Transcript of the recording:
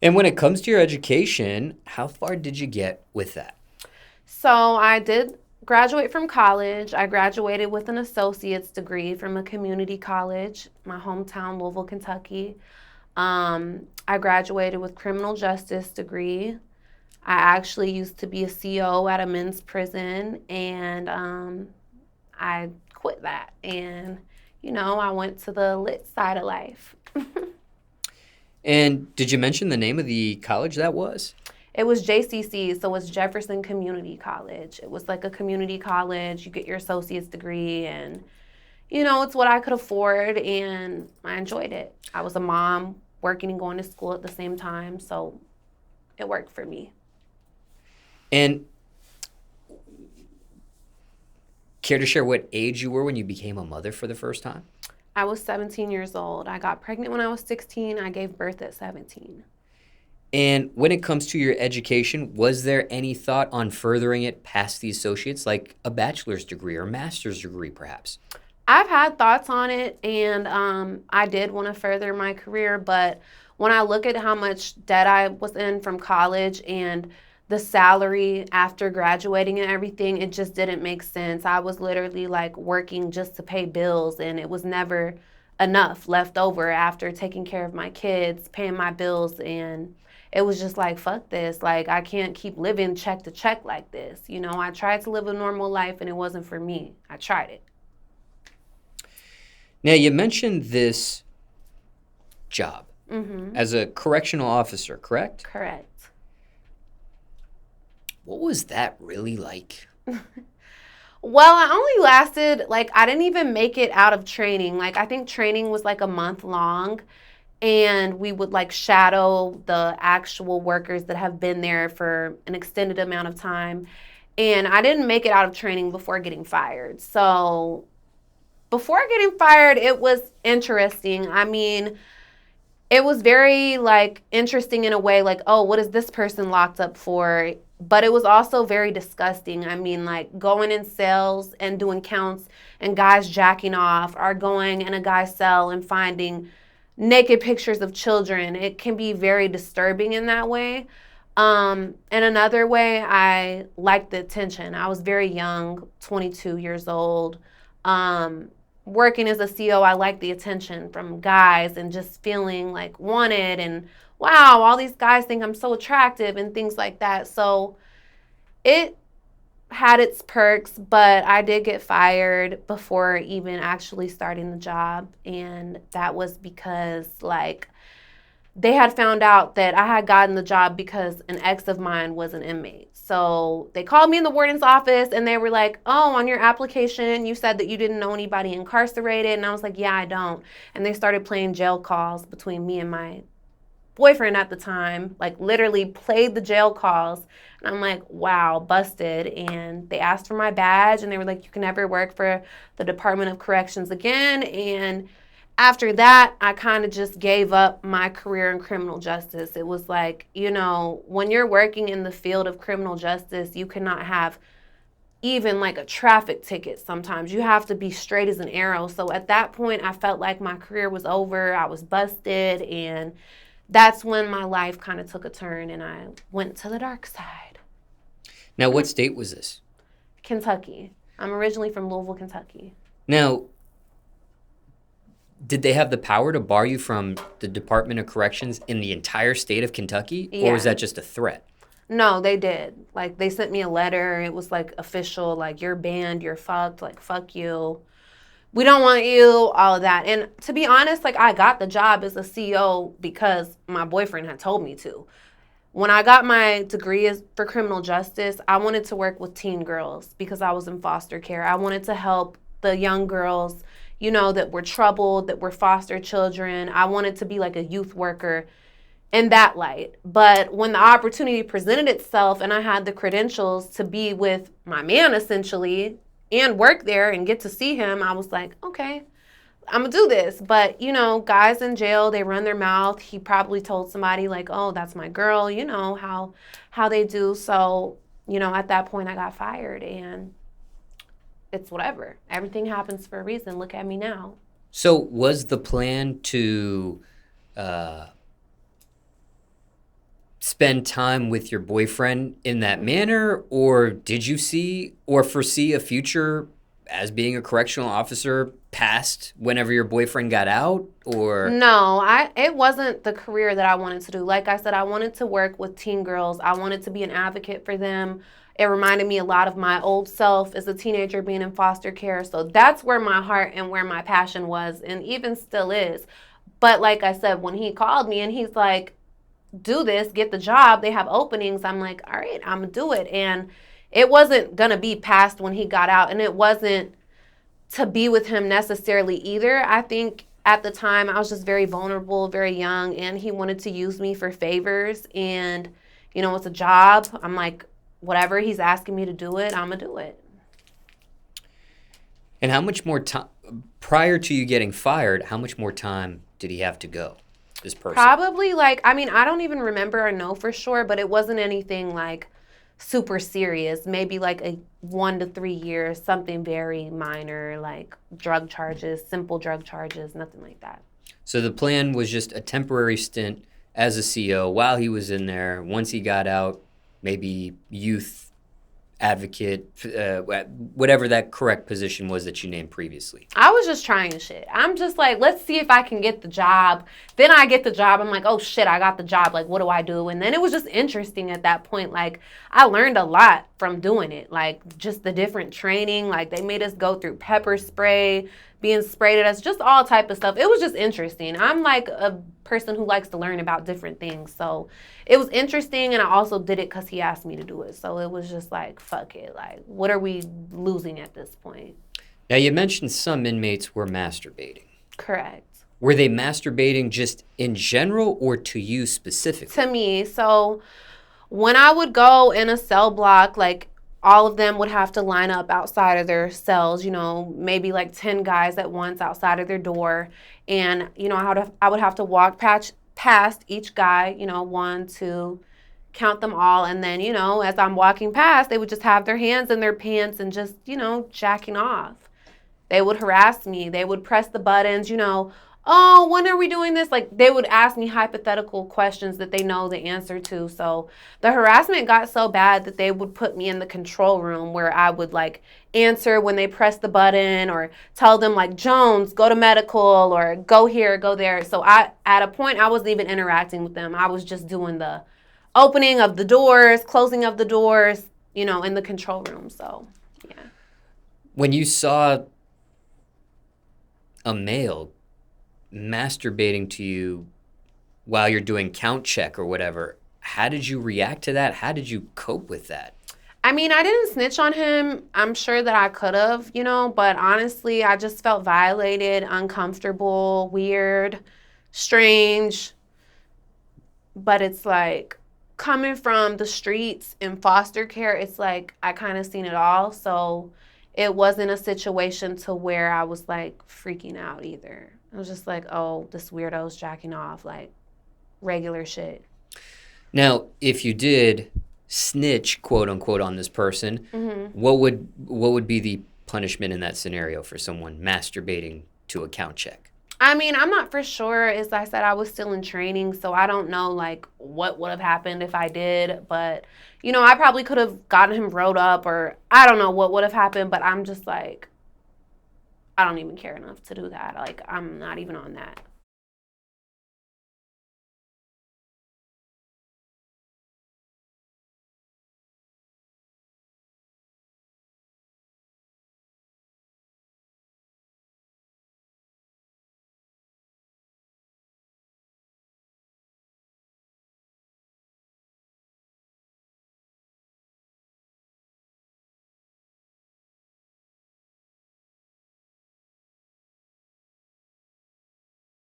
And when it comes to your education, how far did you get with that? So I did graduate from college. I graduated with an associate's degree from a community college, my hometown, Louisville, Kentucky. I graduated with criminal justice degree. I actually used to be a CO at a men's prison, and I quit that. And I went to the lit side of life. And did you mention the name of the college that was? It was JCC, so it's Jefferson Community College. It was like a community college. You get your associate's degree, and it's what I could afford, and I enjoyed it. I was a mom working and going to school at the same time, so it worked for me. And care to share what age you were when you became a mother for the first time? I was 17 years old. I got pregnant when I was 16. I gave birth at 17. And when it comes to your education, was there any thought on furthering it past the associates, like a bachelor's degree or master's degree, perhaps? I've had thoughts on it, and I did want to further my career, but when I look at how much debt I was in from college and the salary after graduating and everything, it just didn't make sense. I was literally like working just to pay bills, and it was never enough left over after taking care of my kids, paying my bills, and it was just like, fuck this. Like, I can't keep living check to check like this. I tried to live a normal life, and it wasn't for me. I tried it. Now, you mentioned this job Mm-hmm. as a correctional officer, correct? Correct. What was that really like? Well, I only lasted, like, I didn't even make it out of training. Like, I think training was like a month long, and we would like shadow the actual workers that have been there for an extended amount of time. And I didn't make it out of training before getting fired. So, before getting fired, it was interesting. I mean, it was very like interesting in a way, like, oh, what is this person locked up for? But it was also very disgusting. I mean, like going in cells and doing counts and guys jacking off, or going in a guy's cell and finding naked pictures of children. It can be very disturbing in that way. And another way, I liked the attention. I was very young, 22 years old. Working as a CO, I liked the attention from guys and just feeling like wanted, and wow, all these guys think I'm so attractive and things like that. So it had its perks, but I did get fired before even actually starting the job. And that was because, like, they had found out that I had gotten the job because an ex of mine was an inmate. So they called me in the warden's office, and they were like, oh, on your application, you said that you didn't know anybody incarcerated. And I was like, yeah, I don't. And they started playing jail calls between me and my boyfriend at the time, like literally played the jail calls. And I'm like, wow, busted. And they asked for my badge, and they were like, you can never work for the Department of Corrections again. And after that, I kind of just gave up my career in criminal justice. It was like, when you're working in the field of criminal justice, you cannot have even like a traffic ticket sometimes. You have to be straight as an arrow. So at that point, I felt like my career was over. I was busted. And that's when my life kind of took a turn, and I went to the dark side. Now, what state was this? Kentucky. I'm originally from Louisville, Kentucky. Now, did they have the power to bar you from the Department of Corrections in the entire state of Kentucky? Or was Yeah. that just a threat? No, they did. Like, they sent me a letter. It was like official, like, you're banned, you're fucked, like, fuck you. We don't want you, all of that. And to be honest, like, I got the job as a CEO because my boyfriend had told me to. When I got my degree for criminal justice, I wanted to work with teen girls because I was in foster care. I wanted to help the young girls, that were troubled, that were foster children. I wanted to be like a youth worker in that light. But when the opportunity presented itself and I had the credentials to be with my man essentially and work there and get to see him, I was like, okay, I'm gonna do this. But guys in jail, they run their mouth. He probably told somebody like, oh, that's my girl, how they do. So, at that point I got fired, and it's whatever. Everything happens for a reason. Look at me now. So was the plan to uh, spend time with your boyfriend in that manner, or did you see or foresee a future as being a correctional officer past whenever your boyfriend got out? Or No, it wasn't the career that I wanted to do. Like I said, I wanted to work with teen girls. I wanted to be an advocate for them. It reminded me a lot of my old self as a teenager being in foster care. So that's where my heart and where my passion was, and even still is. But like I said, when he called me and he's like, do this, get the job, they have openings, I'm like, all right, I'm gonna do it. And it wasn't gonna be past when he got out, and it wasn't to be with him necessarily either. I think at the time I was just very vulnerable, very young, and he wanted to use me for favors. And, you know, it's a job. I'm like, whatever he's asking me to do it, I'm going to do it. and how much more time prior to you getting fired? How much more time did he have to go? This person. Probably like, I mean, I don't even remember or know for sure, but it wasn't anything like super serious. Maybe like a 1 to 3 years, something very minor, like drug charges, simple drug charges, nothing like that. So the plan was just a temporary stint as a CO while he was in there. Once he got out, maybe youth advocate, whatever that correct position was that you named previously. I was just trying shit. I'm just like, let's see if I can get the job. Then I get the job. I'm like, oh shit, I got the job. Like, what do I do? And then it was just interesting at that point. Like, I learned a lot from doing it. Like, just the different training. Like, they made us go through pepper spray, being sprayed at us, just all type of stuff. It was just interesting. I'm like a person who likes to learn about different things. So it was interesting, and I also did it because he asked me to do it. So it was just like, fuck it. Like, what are we losing at this point? Now, you mentioned some inmates were masturbating. Correct. Were they masturbating just in general or to you specifically? To me. So when I would go in a cell block, like, all of them would have to line up outside of their cells, you know, maybe like 10 guys at once outside of their door. And, you know, I would have to walk past each guy, you know, 1, 2, count them all. And then, you know, as I'm walking past, they would just have their hands in their pants and just, you know, jacking off. They would harass me. They would press the buttons, you know, oh, when are we doing this? Like, they would ask me hypothetical questions that they know the answer to. So the harassment got so bad that they would put me in the control room where I would, like, answer when they press the button, or tell them, like, Jones, go to medical, or go here, go there. So at a point, I wasn't even interacting with them. I was just doing the opening of the doors, closing of the doors, you know, in the control room. So, yeah. When you saw a male masturbating to you while you're doing count check or whatever, how did you react to that? How did you cope with that? I mean, I didn't snitch on him. I'm sure that I could have, you know, but honestly, I just felt violated, uncomfortable, weird, strange. But it's like, coming from the streets in foster care, it's like I kind of seen it all. So it wasn't a situation to where I was like freaking out either. It was just like, oh, this weirdo's jacking off, like regular shit. Now, if you did snitch, quote unquote, on this person, what would be the punishment in that scenario for someone masturbating to a count check? I mean, I'm not for sure. As I said, I was still in training, so I don't know, like, what would have happened if I did. But, you know, I probably could have gotten him wrote up, or I don't know what would have happened. But I'm just like, I don't even care enough to do that. Like, I'm not even on that.